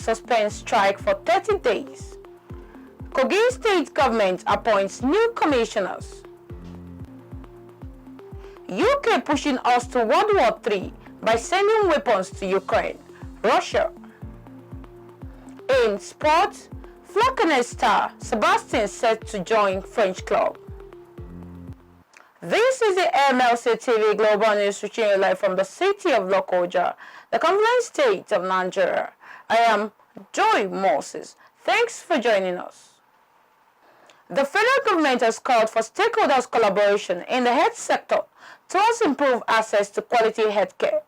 suspends strike for 30 days. KOGI state government appoints new commissioners. UK pushing us to World War III by sending weapons to Ukraine. Russia. In sports, FALCONETS star SABASTINE set to join French club. This is the MLC TV Global News reaching you live from the city of Lokoja, the Confluent State of Nigeria. I am Joy Moses. Thanks for joining us. The federal government has called for stakeholders' collaboration in the health sector towards improved access to quality healthcare.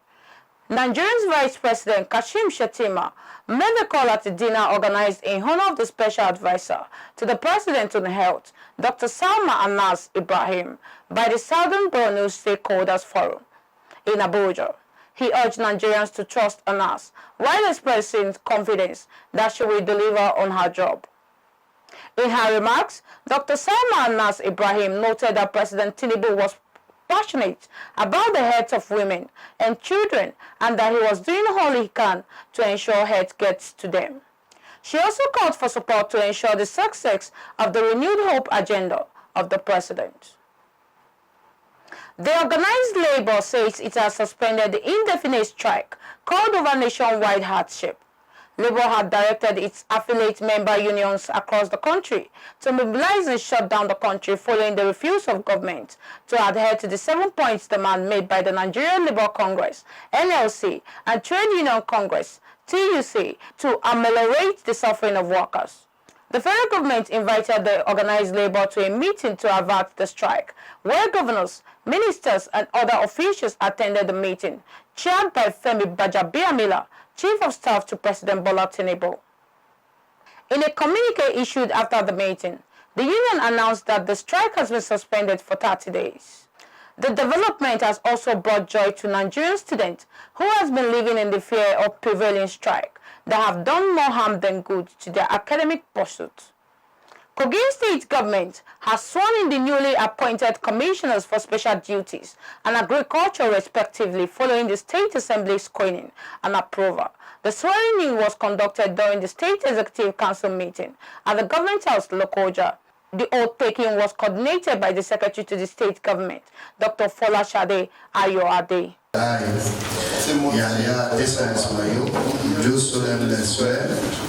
Nigeria's Vice President Kashim Shettima made the call at a dinner organized in honor of the Special Advisor to the President on Health, Dr. Salma Anas Ibrahim, by the Southern Borno Stakeholders Forum in Abuja. He urged Nigerians to trust Anas while expressing confidence that she will deliver on her job. In her remarks, Dr. Salma Anas Ibrahim noted that President Tinubu was passionate about the health of women and children and that he was doing all he can to ensure health gets to them. She also called for support to ensure the success of the renewed hope agenda of the president. The organized labor says it has suspended the indefinite strike called over nationwide hardship. Labour had directed its affiliate member unions across the country to mobilize and shut down the country following the refusal of government to adhere to the 7 points demand made by the Nigerian Labour Congress, NLC, and Trade Union Congress, TUC, to ameliorate the suffering of workers. The federal government invited the organized labour to a meeting to avert the strike, where governors, ministers, and other officials attended the meeting, chaired by Femi Bajabiamila, Chief of Staff to President Bola Tinubu. In a communique issued after the meeting, the union announced that the strike has been suspended for 30 days. The development has also brought joy to Nigerian students who has been living in the fear of prevailing strike that have done more harm than good to their academic pursuits. KOGI state government has sworn in the newly appointed commissioners for special duties and agriculture respectively following the State Assembly screening and approval. The swearing-in was conducted during the State Executive Council meeting at the Government House, Lokoja. The oath-taking was coordinated by the Secretary to the State Government, Dr. Folashade Ayoade. Do solemnly swear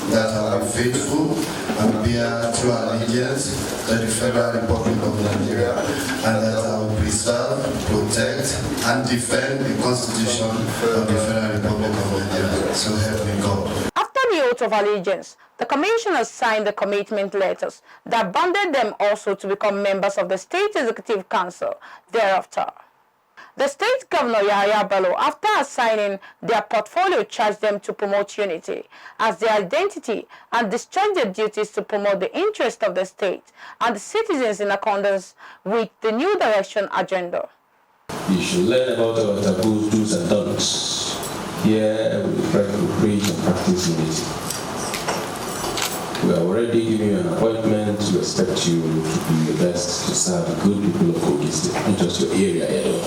that I will be faithful and bear true allegiance to the Federal Republic of Nigeria, and that I will preserve, protect, and defend the Constitution of the Federal Republic of Nigeria. So help me God. After the oath of allegiance, the commissioners signed the commitment letters that bounded them also to become members of the State Executive Council thereafter. The state governor Yahaya Bello, after assigning their portfolio, charged them to promote unity as their identity and discharge their duties to promote the interest of the state and the citizens in accordance with the new direction agenda. You should learn about our taboos, do's and don'ts. Here we preach and practice unity. We are already giving you an appointment. We expect you to do your best to serve the good people of KOGI State, not just your area alone.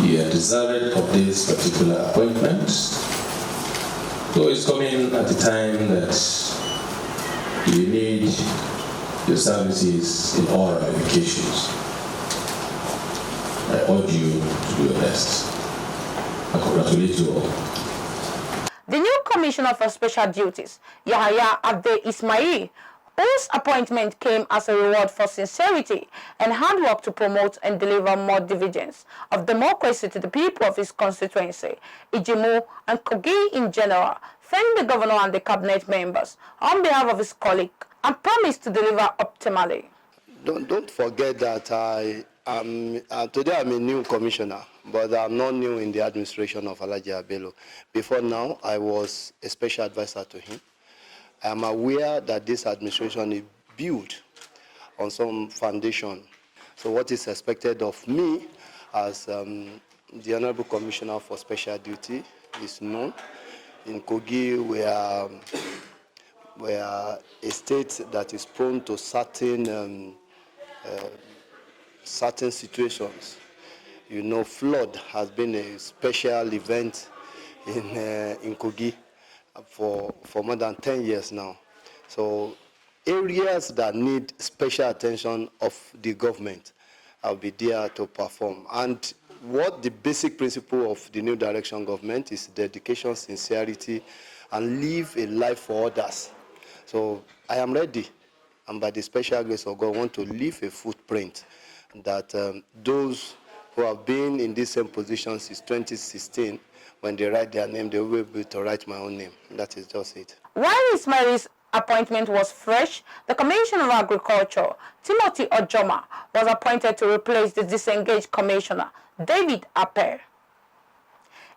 You are deserving of this particular appointment. So it's coming at a time that you need your services in all ramifications. I urge you to do your best. I congratulate you all. The new Commissioner for Special Duties, Yahaya Abde Ismail, whose appointment came as a reward for sincerity and hard work to promote and deliver more dividends of democracy to the people of his constituency, Ijimu and KOGI in general, thanked the governor and the cabinet members on behalf of his colleague and promised to deliver optimally. Don't forget that today I'm a new commissioner, but I'm not new in the administration of Alhaji Bello. Before now, I was a special advisor to him. I am aware that this administration is built on some foundation. So what is expected of me as the Honorable Commissioner for Special Duty is known. In KOGI, we are a state that is prone to certain situations. You know, flood has been a special event in KOGI. for more than 10 years now. So areas that need special attention of the government, I'll be there to perform. And what the basic principle of the new direction government is dedication, sincerity, and live a life for others. So I am ready, and by the special grace of God, I want to leave a footprint that those who have been in this same position since 2016, when they write their name, they will be able to write my own name. That is just it. While Ismail's appointment was fresh, the Commissioner of Agriculture, Timothy Ojoma, was appointed to replace the disengaged Commissioner, David Aper.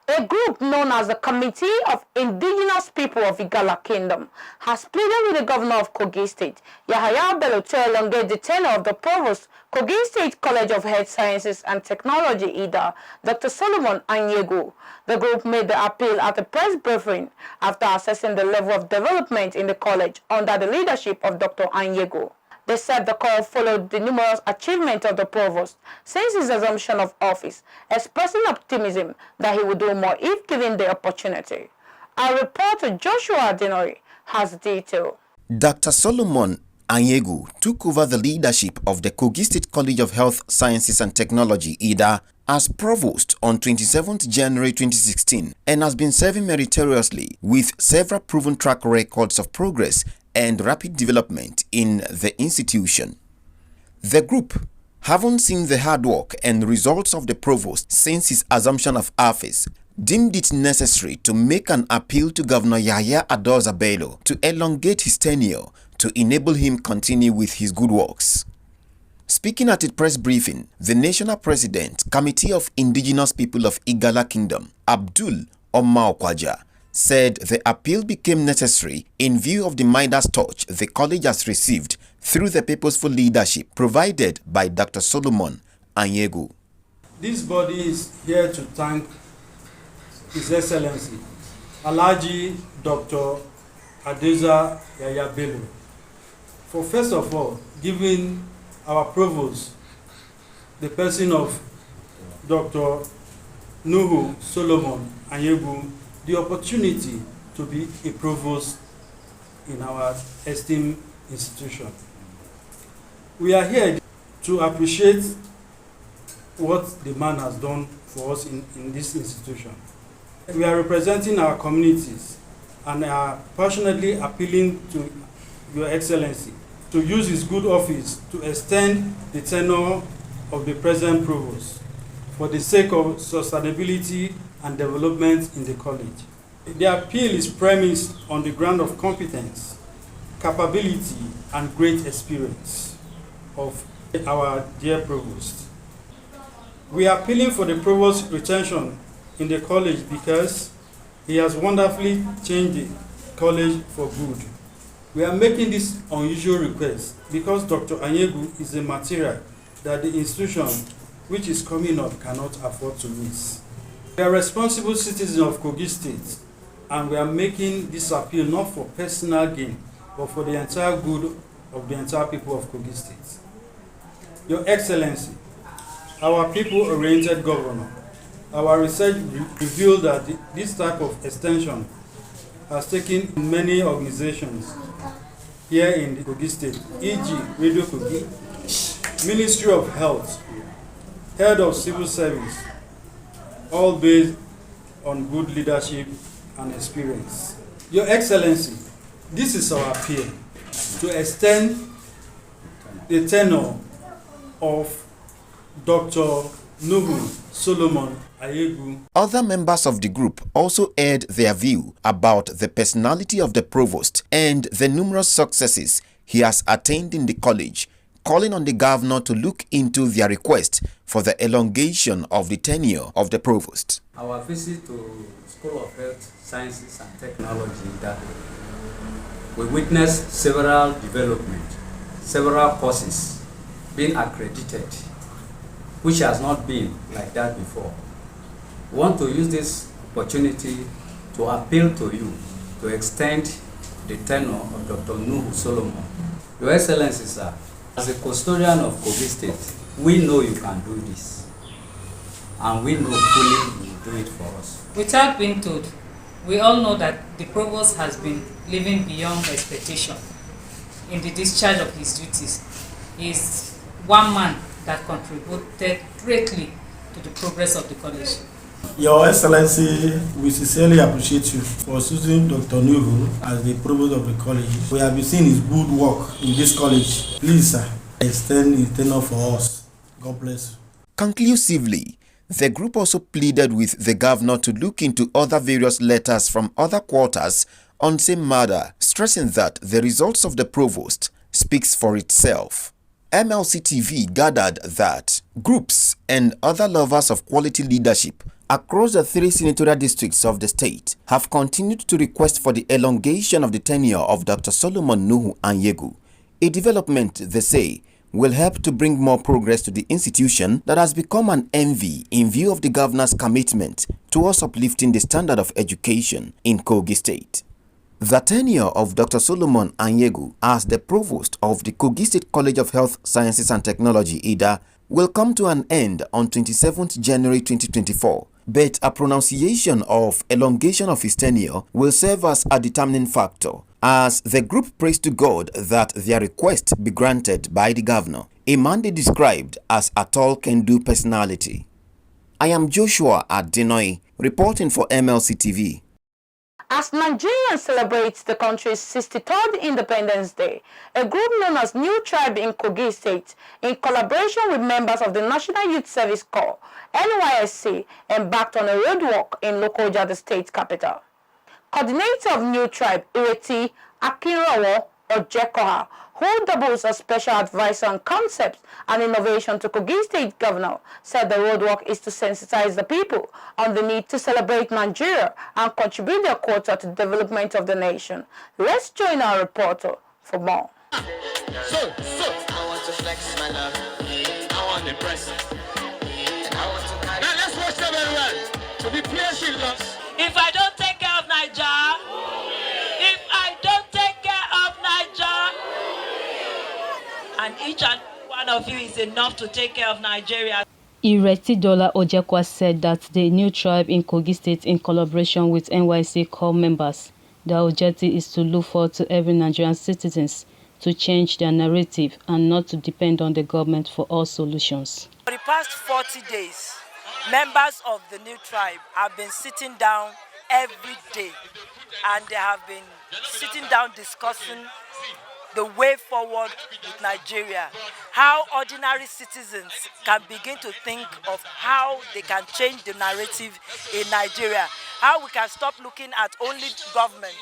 A group known as the Committee of Indigenous People of Igala Kingdom has pleaded with the governor of Kogi State, Yahaya Bello, to elongate the tenure of the provost, Kogi State College of Health Sciences and Technology, IDA, Dr. Solomon Anyegu. The group made the appeal at a press briefing after assessing the level of development in the college under the leadership of Dr. Anyegu. They said the call followed the numerous achievements of the provost since his assumption of office, expressing optimism that he would do more if given the opportunity. Our reporter Joshua Denori has detail. Dr. Solomon Anyegu took over the leadership of the Kogi State College of Health Sciences and Technology, IDA, as provost on 27th January 2016 and has been serving meritoriously with several proven track records of progress and rapid development in the institution. The group, having seen the hard work and results of the provost since his assumption of office, deemed it necessary to make an appeal to Governor Yahaya Adoza Bello to elongate his tenure to enable him continue with his good works. Speaking at a press briefing, the National President, Committee of Indigenous People of Igala Kingdom, Abdul Omar Okwaja, said the appeal became necessary in view of the Midas touch the college has received through the purposeful leadership provided by Dr. Solomon Anyegu. This body is here to thank His Excellency Alhaji Dr. Adoza Yahaya Bello for first of all giving our provost, the person of Dr. Nuhu Solomon Anyegu, the opportunity to be a provost in our esteemed institution. We are here to appreciate what the man has done for us in this institution. We are representing our communities and are passionately appealing to Your Excellency to use his good office to extend the tenure of the present provost for the sake of sustainability and development in the college. The appeal is premised on the ground of competence, capability, and great experience of our dear provost. We are appealing for the provost's retention in the college because he has wonderfully changed the college for good. We are making this unusual request because Dr. Anyegu is a material that the institution which is coming up cannot afford to miss. We are responsible citizens of Kogi State, and we are making this appeal not for personal gain, but for the entire good of the entire people of Kogi State. Your Excellency, our people-oriented governor, our research revealed that this type of extension has taken many organizations here in Kogi State, e.g. Radio Kogi, Ministry of Health, Head of Civil Service, all based on good leadership and experience. Your Excellency, this is our appeal to extend the tenure of Dr. Nuhu Solomon Anyegu. Other members of the group also aired their view about the personality of the provost and the numerous successes he has attained in the college, calling on the governor to look into their request for the elongation of the tenure of the provost. Our visit to School of Health Sciences and Technology, that we witnessed several developments, several courses being accredited, which has not been like that before. We want to use this opportunity to appeal to you to extend the tenure of Dr. Nuhu Solomon. Your Excellency, sir, as a custodian of Kogi State, we know you can do this, and we know fully you will do it for us. Without being told, We all know that the provost has been living beyond expectation in the discharge of his duties. He is one man that contributed greatly to the progress of the college. Your Excellency, we sincerely appreciate you for choosing Dr. Nuhu as the provost of the college. We have been seeing his good work in this college. Please, sir, extend his tenure for us. God bless you. Conclusively, the group also pleaded with the governor to look into other various letters from other quarters on same matter, stressing that the results of the provost speaks for itself. MLC TV gathered that groups and other lovers of quality leadership across the 3 senatorial districts of the state have continued to request for the elongation of the tenure of Dr. Solomon Nuhu Anyegu, a development they say will help to bring more progress to the institution that has become an envy in view of the governor's commitment towards uplifting the standard of education in KOGI State. The tenure of Dr. Solomon Anyegu as the provost of the KOGI State College of Health Sciences and Technology (IDA) will come to an end on 27th January 2024, but a pronunciation of elongation of his tenure will serve as a determining factor, as the group prays to God that their request be granted by the governor, a man they described as a tall can-do personality. I am Joshua Adenoy, reporting for MLC TV. As Nigeria celebrates the country's 63rd Independence Day, a group known as New Tribe in Kogi State, in collaboration with members of the National Youth Service Corps, NYSC, embarked on a roadwork in Lokoja, the state capital. Coordinator of New Tribe, Ireti Akinrawo Ojekoha, who doubles as special advisor on concepts and innovation to Kogi State Governor, said the roadwork is to sensitize the people on the need to celebrate Nigeria and contribute their quota to the development of the nation. Let's join our reporter for more. I want to flex my love. I want to impress. And I want to... Now let's watch them very well. To be clear, she loves. If I don't take care of Nigeria, if I don't take care of Nigeria, and each and one of you is enough to take care of Nigeria. Ireti Dola Ojekwa said that the New Tribe in Kogi State, in collaboration with NYC Corps members, their objective is to look forward to every Nigerian citizens to change their narrative and not to depend on the government for all solutions. For the past 40 days, members of the New Tribe have been sitting down every day, and they have been sitting down discussing the way forward with Nigeria, how ordinary citizens can begin to think of how they can change the narrative in Nigeria, how we can stop looking at only government,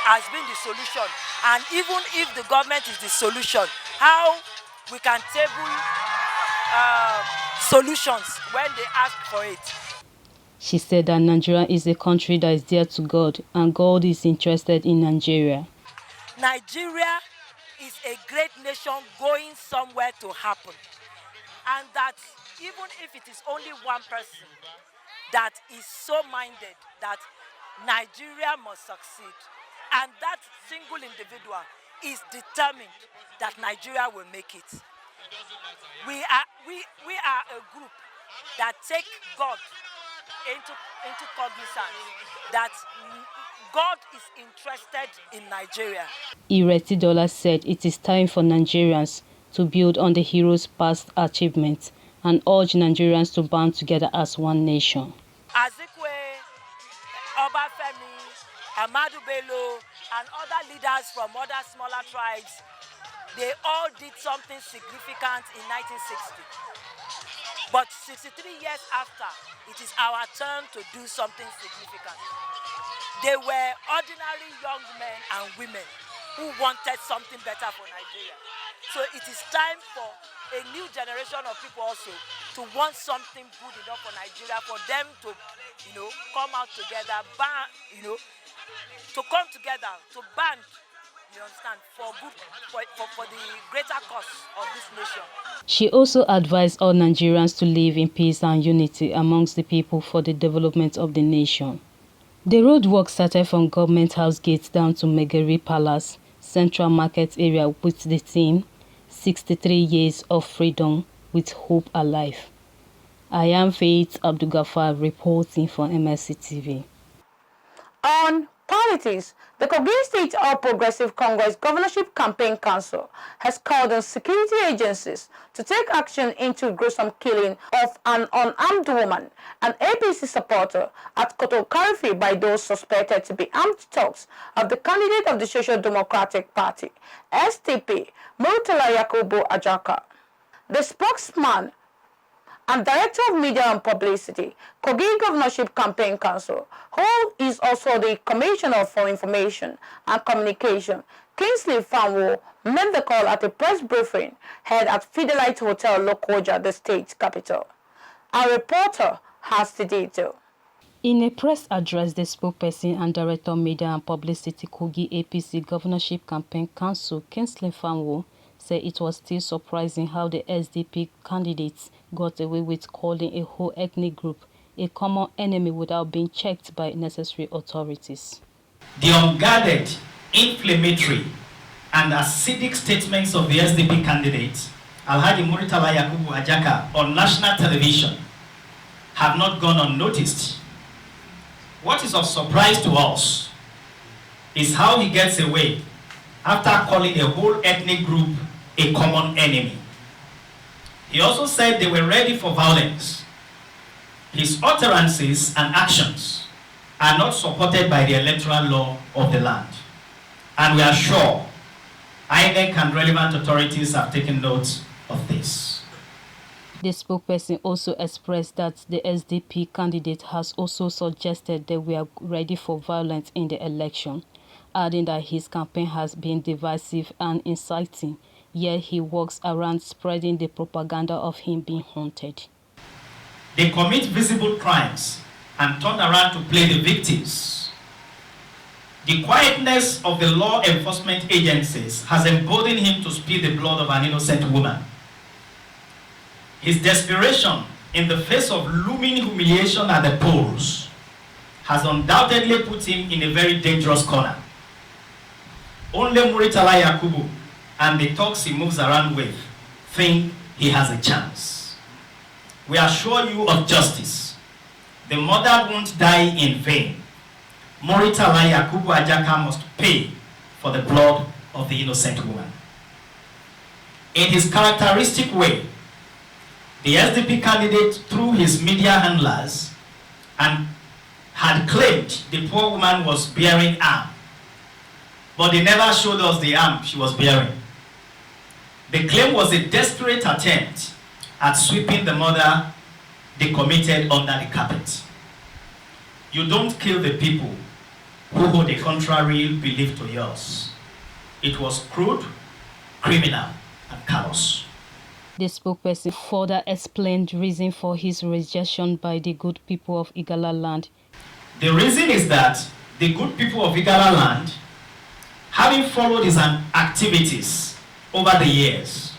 as being the solution, and even if the government is the solution, how we can table solutions when they ask for it. She said that Nigeria is a country that is dear to God, and God is interested in Nigeria. Nigeria is a great nation going somewhere to happen, and that even if it is only one person that is so minded that Nigeria must succeed, and that single individual is determined that Nigeria will make it. We are a group that take God into cognizance, that God is interested in Nigeria. Ireti Dola said it is time for Nigerians to build on the heroes' past achievements and urge Nigerians to band together as one nation. Azikwe, Obafemi, Ahmadu Bello, and other leaders from other smaller tribes, they all did something significant in 1960. But 63 years after, it is our turn to do something significant. They were ordinary young men and women who wanted something better for Nigeria. So it is time for a new generation of people also to want something good enough for Nigeria, for them to, come out together, to come together, to band, you understand, for the greater cause of this nation. She also advised all Nigerians to live in peace and unity amongst the people for the development of the nation. The road work started from Government House Gate down to Megari Palace, Central Market area, with the theme 63 Years of Freedom with Hope Alive. I am Faith Abdugafar reporting for MLC TV. On politics, the Kogi State All Progressive Congress Governorship Campaign Council has called on security agencies to take action into gruesome killing of an unarmed woman, an APC supporter, at Kotokarifi by those suspected to be armed thugs of the candidate of the Social Democratic Party, SDP, Murtala Yakubu Ajaka. The spokesman and Director of Media and Publicity, Kogi Governorship Campaign Council, who is also the Commissioner for Information and Communication, Kingsley Fanwo, made the call at a press briefing held at Fidelite Hotel, Lokoja, the state capital. Our reporter has the detail. In a press address, the spokesperson and Director of Media and Publicity, Kogi APC Governorship Campaign Council, Kingsley Fanwo, said it was still surprising how the SDP candidates got away with calling a whole ethnic group a common enemy without being checked by necessary authorities. The unguarded, inflammatory, and acidic statements of the SDP candidate, Alhaji Murtala Yakubu Ajaka, on national television have not gone unnoticed. What is of surprise to us is how he gets away after calling a whole ethnic group a common enemy. He also said they were ready for violence. His utterances and actions are not supported by the electoral law of the land. And we are sure INEC and relevant authorities have taken note of this. The spokesperson also expressed that the SDP candidate has also suggested that we are ready for violence in the election, adding that his campaign has been divisive and inciting, yet he works around spreading the propaganda of him being haunted. They commit visible crimes and turn around to play the victims. The quietness of the law enforcement agencies has emboldened him to spill the blood of an innocent woman. His desperation in the face of looming humiliation at the polls has undoubtedly put him in a very dangerous corner. Only Murtala Yakubu and the thugs he moves around with think he has a chance. We assure you of justice. The mother won't die in vain. Murtala Yakubu Ajaka must pay for the blood of the innocent woman. In his characteristic way, the SDP candidate, through his media handlers, and had claimed the poor woman was bearing arm, but they never showed us the arm she was bearing. The claim was a desperate attempt at sweeping the murder they committed under the carpet. You don't kill the people who hold a contrary belief to yours. It was crude, criminal, and callous. The spokesperson further explained the reason for his rejection by the good people of Igala land. The reason is that the good people of Igala land, having followed his activities over the years,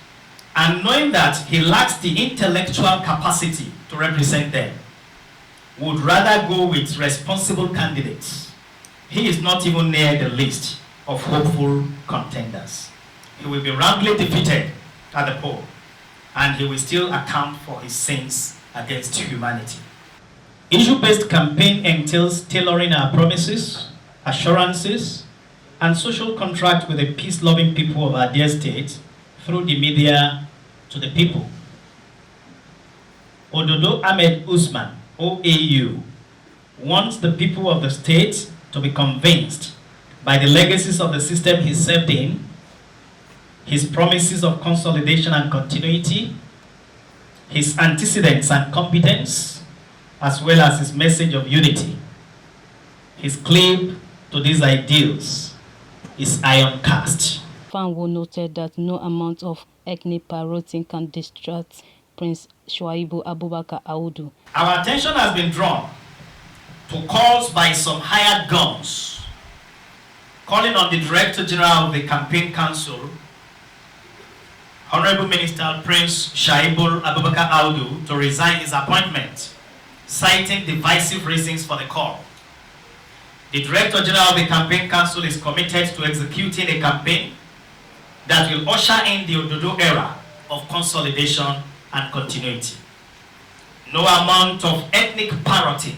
and knowing that he lacks the intellectual capacity to represent them, would rather go with responsible candidates. He is not even near the list of hopeful contenders. He will be roundly defeated at the poll, and he will still account for his sins against humanity. Issue-based campaign entails tailoring our promises, assurances, and social contract with the peace-loving people of our dear state through the media to the people. Ododo Ahmed Usman, OAU, wants the people of the state to be convinced by the legacies of the system he served in, his promises of consolidation and continuity, his antecedents and competence, as well as his message of unity. His claim to these ideals is iron cast. Fanwo noted that no amount of ethnic parroting can distract Prince Shuaibu Abubakar Audu. Our attention has been drawn to calls by some hired guns calling on the Director General of the Campaign Council, Honorable Minister Prince Shuaibu Abubakar Audu, to resign his appointment, citing divisive reasons for the call. The Director General of the Campaign Council is committed to executing a campaign that will usher in the Ododo era of consolidation and continuity. No amount of ethnic parroting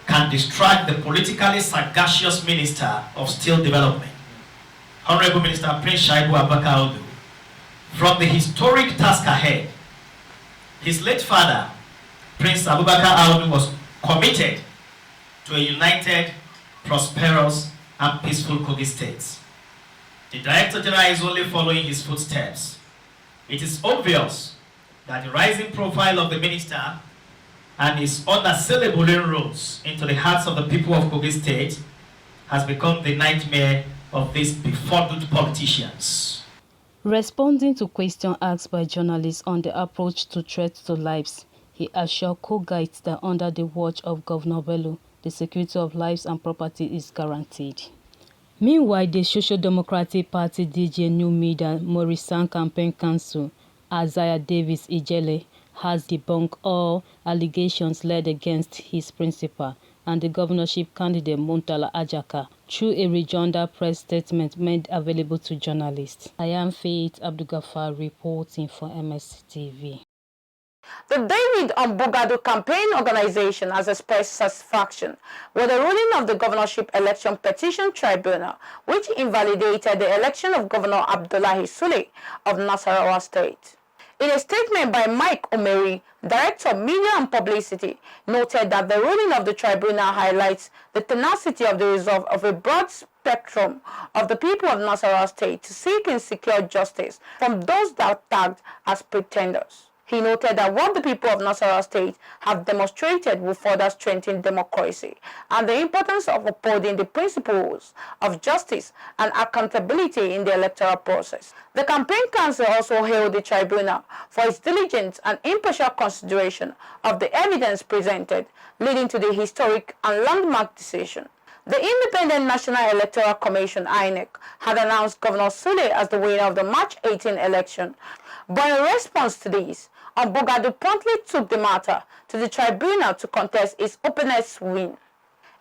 can distract the politically sagacious Minister of Steel Development, Honorable Minister Prince Shaibu Abubakar Audu, from the historic task ahead. His late father, Prince Abubakar Audu, was committed to a united, prosperous, and peaceful Kogi state. The Director General is only following his footsteps. It is obvious that the rising profile of the minister and his unassailable inroads into the hearts of the people of Kogi State has become the nightmare of these befuddled politicians. Responding to questions asked by journalists on the approach to threats to lives, he assured KOGItes that under the watch of Governor Bello, the security of lives and property is guaranteed. Meanwhile, the Social Democratic Party DG New Media Morrison Campaign Council, Isaiah Davis Ijele, has debunked all allegations laid against his principal and the governorship candidate Muntala Ajaka through a rejoinder press statement made available to journalists. I am Faith Abdulgafar reporting for MLC TV. The David Bogado campaign organization has expressed satisfaction with the ruling of the governorship election petition tribunal, which invalidated the election of Governor Abdullahi Sule of Nasarawa State. In a statement by Mike Omeri, Director of Media and Publicity, noted that the ruling of the tribunal highlights the tenacity of the resolve of a broad spectrum of the people of Nasarawa State to seek and secure justice from those that are tagged as pretenders. He noted that what the people of Nasarawa State have demonstrated will further strengthen democracy and the importance of upholding the principles of justice and accountability in the electoral process. The campaign council also hailed the tribunal for its diligent and impartial consideration of the evidence presented, leading to the historic and landmark decision. The Independent National Electoral Commission (INEC) had announced Governor Sule as the winner of the March 18 election, but in response to this, Bogado promptly took the matter to the tribunal to contest its opponent's win.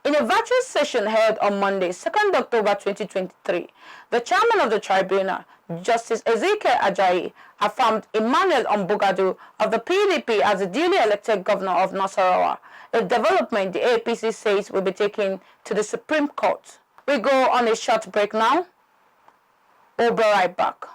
In a virtual session held on Monday, 2nd October 2023, the chairman of the tribunal, Justice Ezekiel Ajayi, affirmed Emmanuel Bogado of the PDP as the duly elected governor of Nasarawa, a development the APC says will be taken to the Supreme Court. We go on a short break now. We'll be right back.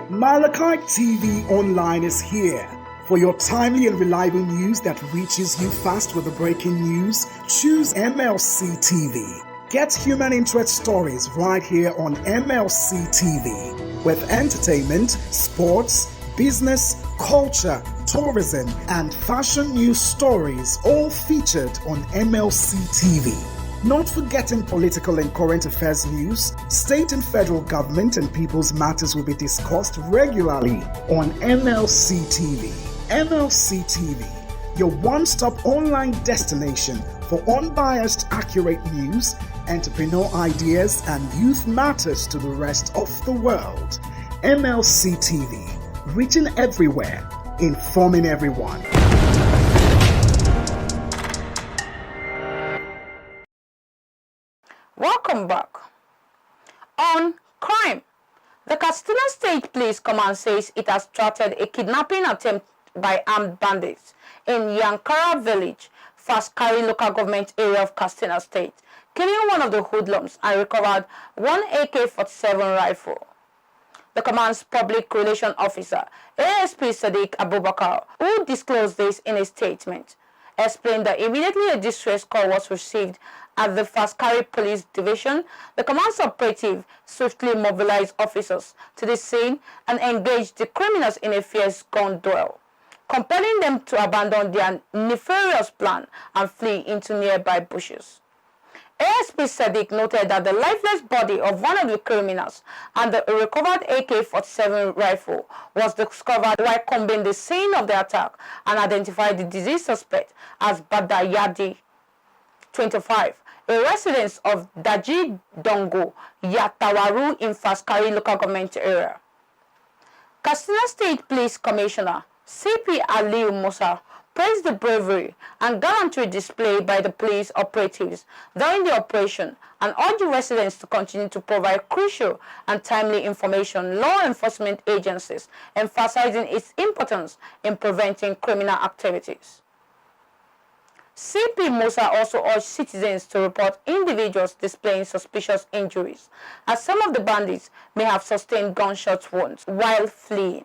MLC TV Online is here. For your timely and reliable news that reaches you fast with the breaking news, choose MLC TV. Get human interest stories right here on MLC TV. With entertainment, sports, business, culture, tourism, and fashion news stories all featured on MLC TV. Not forgetting political and current affairs news, state and federal government and people's matters will be discussed regularly on MLC TV. MLC TV, your one-stop online destination for unbiased, accurate news, entrepreneur ideas, and youth matters to the rest of the world. MLC TV, reaching everywhere, informing everyone. Welcome back. On crime, the Katsina State Police Command says it has thwarted a kidnapping attempt by armed bandits in Yankara Village, Faskari local government area of Katsina State, killing one of the hoodlums and recovered one AK-47 rifle. The command's public relations officer, ASP Sadiq Abubakar, who disclosed this in a statement, explained that immediately a distress call was received at the Faskari Police Division, the command's operative swiftly mobilized officers to the scene and engaged the criminals in a fierce gun duel, compelling them to abandon their nefarious plan and flee into nearby bushes. ASP Sadiq noted that the lifeless body of one of the criminals and the recovered AK-47 rifle was discovered while combing the scene of the attack and identified the deceased suspect as Badayadi, 25, a resident of Daji Dongo, Yatawaru in Faskari local government area. Katsina State Police Commissioner CP Aliu Musa praised the bravery and gallantry displayed by the police operatives during the operation and urged residents to continue to provide crucial and timely information law enforcement agencies, emphasizing its importance in preventing criminal activities. CP Musa also urged citizens to report individuals displaying suspicious injuries, as some of the bandits may have sustained gunshot wounds while fleeing.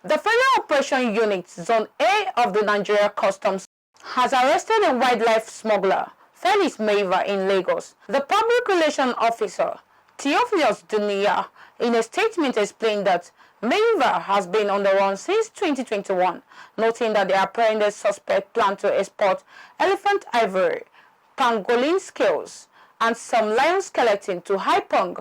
The Federal Operation Unit, Zone A of the Nigeria Customs, has arrested a wildlife smuggler, Felix Maiva, in Lagos. The Public Relations Officer, Theophilus Dunia, in a statement explained that Maiva has been on the run since 2021, noting that the apprehended suspect planned to export elephant ivory, pangolin scales, and some lion skeleton to Haiphong,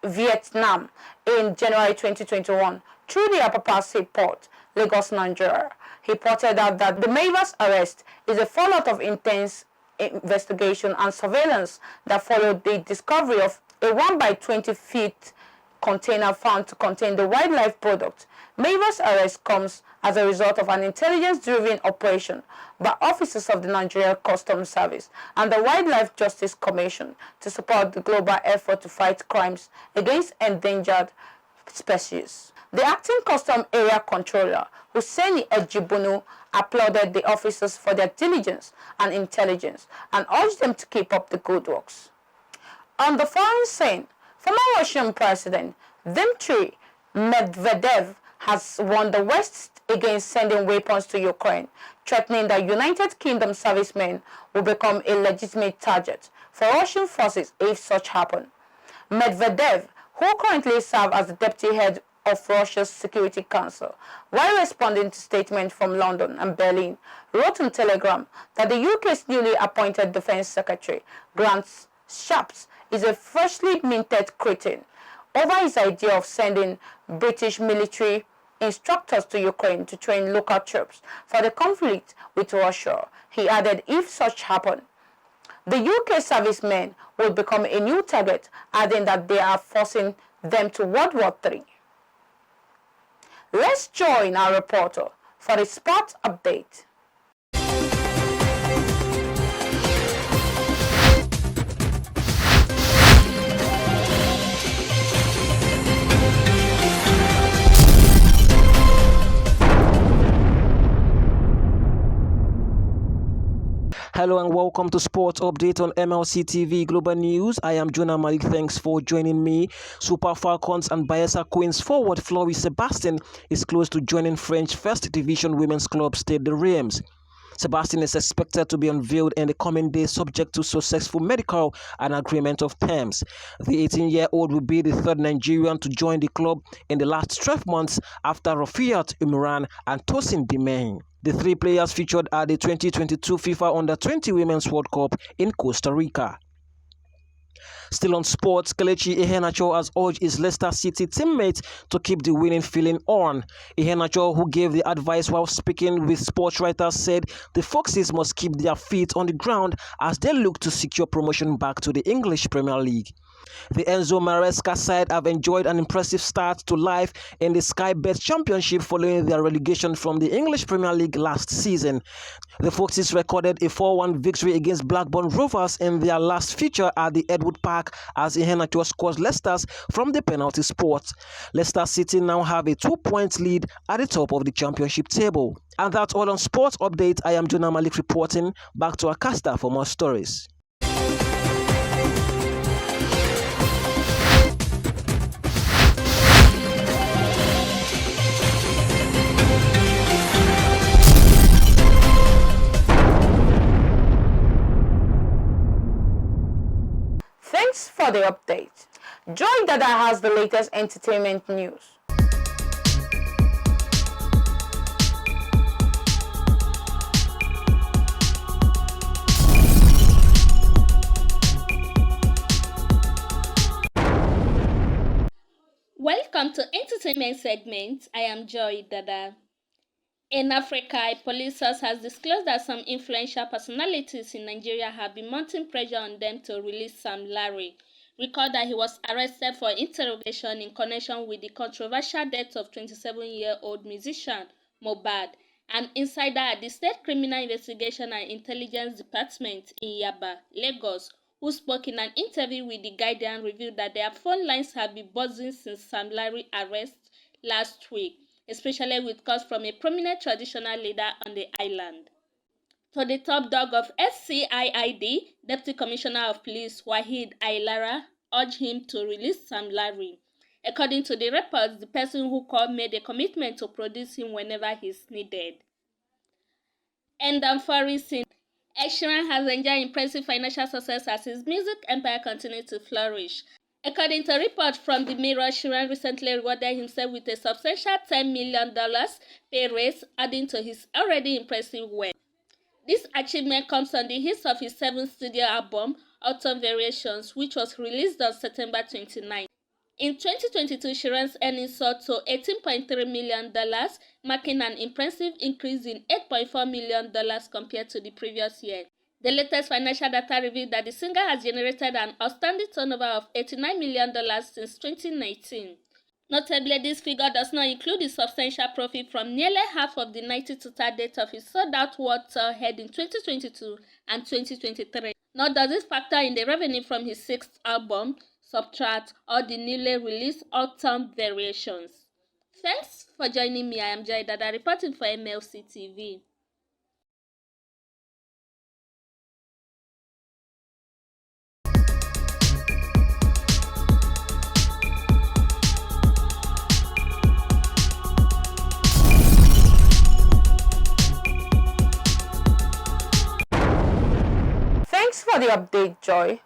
Vietnam in January 2021 through the Apapa port, Lagos, Nigeria. He pointed out that the Maiva's arrest is a fallout of intense investigation and surveillance that followed the discovery of a 1 by 20 feet container found to contain the wildlife product. Maiva's arrest comes as a result of an intelligence-driven operation by officers of the Nigeria Customs Service and the Wildlife Justice Commission to support the global effort to fight crimes against endangered species. The acting custom area controller, Husseini Ejibunu, applauded the officers for their diligence and intelligence and urged them to keep up the good works. On the foreign scene, former Russian President Dmitry Medvedev has warned the West against sending weapons to Ukraine, threatening that United Kingdom servicemen will become a legitimate target for Russian forces if such happens. Medvedev, who currently serves as the deputy head of Russia's Security Council, while responding to statements from London and Berlin, wrote on Telegram that the UK's newly appointed Defence Secretary, Grant Shapps, is a freshly minted cretin over his idea of sending British military instructors to Ukraine to train local troops for the conflict with Russia. He added, if such happened, the UK servicemen will become a new target, adding that they are forcing them to World War III. Let's join our reporter for the sport update. Hello and welcome to Sports Update on MLC TV Global News. I am Jonah Malik. Thanks for joining me. Super Falcons and Bayelsa Queens forward Floris Sebastine is close to joining French First Division women's club Stade de Reims. Sebastine is expected to be unveiled in the coming days subject to successful medical and agreement of terms. The 18-year-old will be the third Nigerian to join the club in the last 12 months after Rafiat Imran and Tosin Dimeng. The three players featured at the 2022 FIFA Under-20 Women's World Cup in Costa Rica. Still on sports, Kelechi Iheanacho has urged his Leicester City teammates to keep the winning feeling on. Iheanacho, who gave the advice while speaking with sports writers, said the Foxes must keep their feet on the ground as they look to secure promotion back to the English Premier League. The Enzo Maresca side have enjoyed an impressive start to life in the Sky Bet Championship following their relegation from the English Premier League last season. The Foxes recorded a 4-1 victory against Blackburn Rovers in their last feature at the Edwood Park as Iheanacho scores Leicester's from the penalty spot. Leicester City now have a 2-point lead at the top of the championship table. And that's all on Sports Update. I am Jonah Malik reporting. Back to Akasta for more stories. Thanks for the update. Joy Dada has the latest entertainment news. Welcome to entertainment segment. I am Joy Dada. In Africa, a police source has disclosed that some influential personalities in Nigeria have been mounting pressure on them to release Sam Larry recalled that he was arrested for interrogation in connection with the controversial death of 27-year-old musician Mohbad, an insider at the State Criminal Investigation and Intelligence Department in Yaba, Lagos, who spoke in an interview with The Guardian, revealed that their phone lines have been buzzing since Sam Larry's arrest last week, especially with calls from a prominent traditional leader on the island. To the top dog of SCIID, Deputy Commissioner of Police Wahid Ailara urged him to release Sam Larry. According to the reports, the person who called made a commitment to produce him whenever he's needed. And on foreign scene, Ed Sheeran has enjoyed impressive financial success as his music empire continues to flourish. According to reports from the Mirror, Sheeran recently rewarded himself with a substantial $10 million pay raise, adding to his already impressive wealth. This achievement comes on the heels of his 7th studio album, Autumn Variations, which was released on September 29. In 2022, Sheeran's earnings soared to $18.3 million, marking an impressive increase in $8.4 million compared to the previous year. The latest financial data revealed that the singer has generated an outstanding turnover of $89 million since 2019. Notably, this figure does not include the substantial profit from nearly half of the 90 total dates of his sold-out world tour held in 2022 and 2023. Nor does it factor in the revenue from his 6th album, Subtract, or the newly released Autumn Variations. Thanks for joining me. I am Joy Dada, reporting for MLC TV. Thanks for the update, Joy.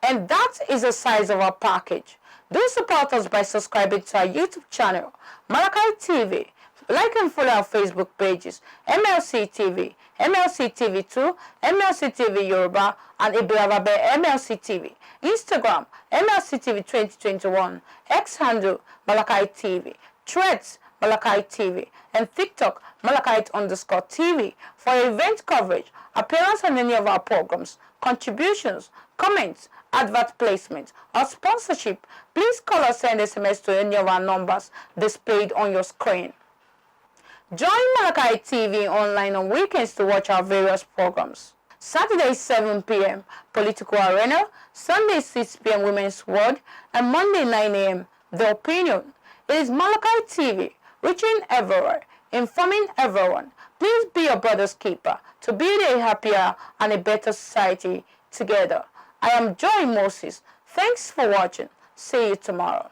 And that is the size of our package. Do support us by subscribing to our YouTube channel, Malachi TV. Like and follow our Facebook pages, MLC TV, MLC TV2, MLC TV Yoruba, and Ibravabe MLC TV. Instagram, MLC TV 2021, X handle, Malachi TV, Threads, Malachi TV, and TikTok, Malachite_TV for event coverage, appearance on any of our programs, contributions, comments, advert placement, or sponsorship. Please call or send SMS to any of our numbers displayed on your screen. Join Malachi TV online on weekends to watch our various programs. Saturday 7 p.m. Political Arena, Sunday 6 p.m. Women's World, and Monday 9 a.m. The Opinion. It is Malachi TV, reaching everywhere, informing everyone. Please be your brother's keeper to build a happier and a better society together. I am Joy Moses. Thanks for watching. See you tomorrow.